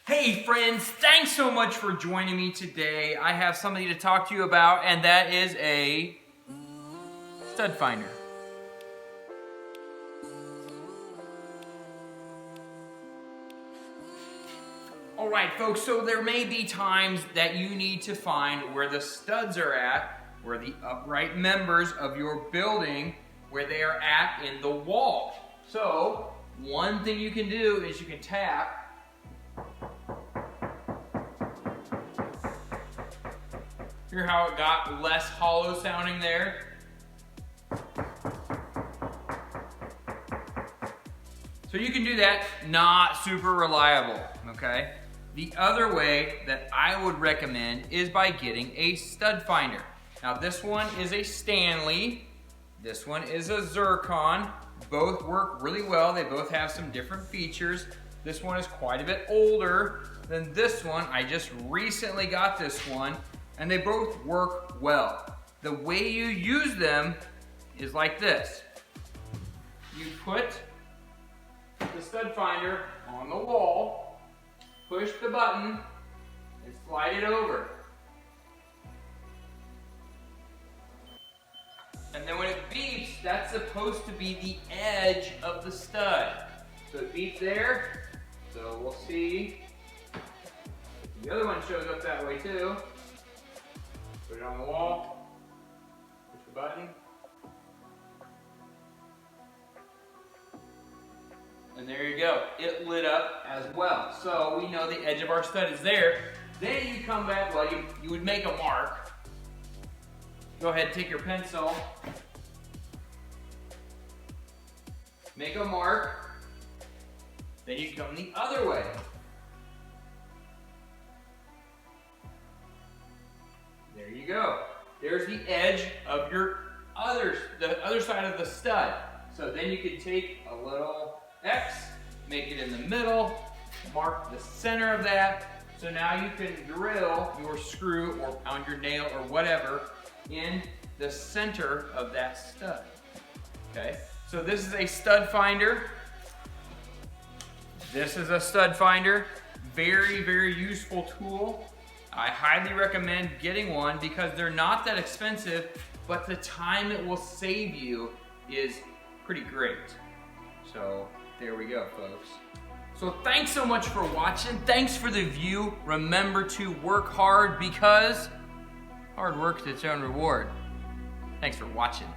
Hey friends, thanks so much for joining me today. I have something to talk to you about, and that is a stud finder. All right, folks, so there may be times that you need to find where the studs are at, where the upright members of your building, where they are at in the wall. So, one thing you can do is you can tap. Hear how it got less hollow sounding there? So you can do that, not super reliable, okay? The other way that I would recommend is by getting a stud finder. Now this one is a Stanley, this one is a Zircon. Both work really well, they both have some different features. This one is quite a bit older than this one. I just recently got this one, and they both work well. The way you use them is like this. You put the stud finder on the wall, push the button, and slide it over. And then when it beeps, that's supposed to be the edge of the stud. So it beeps there, so we'll see if the other one shows up that way too. Put it on the wall, push the button, and there you go. It lit up as well. So we know the edge of our stud is there. Then you come back, well, you would make a mark. Go ahead, take your pencil, make a mark, then you come the other way. There you go. There's the edge of the other side of the stud. So then you can take a little X, make it in the middle, mark the center of that. So now you can drill your screw or pound your nail or whatever in the center of that stud. Okay, so this is a stud finder. This is a stud finder. Very, very useful tool. I highly recommend getting one because they're not that expensive, but the time it will save you is pretty great. So there we go, folks. So thanks so much for watching. Thanks for the view. Remember to work hard because hard work's its own reward. Thanks for watching.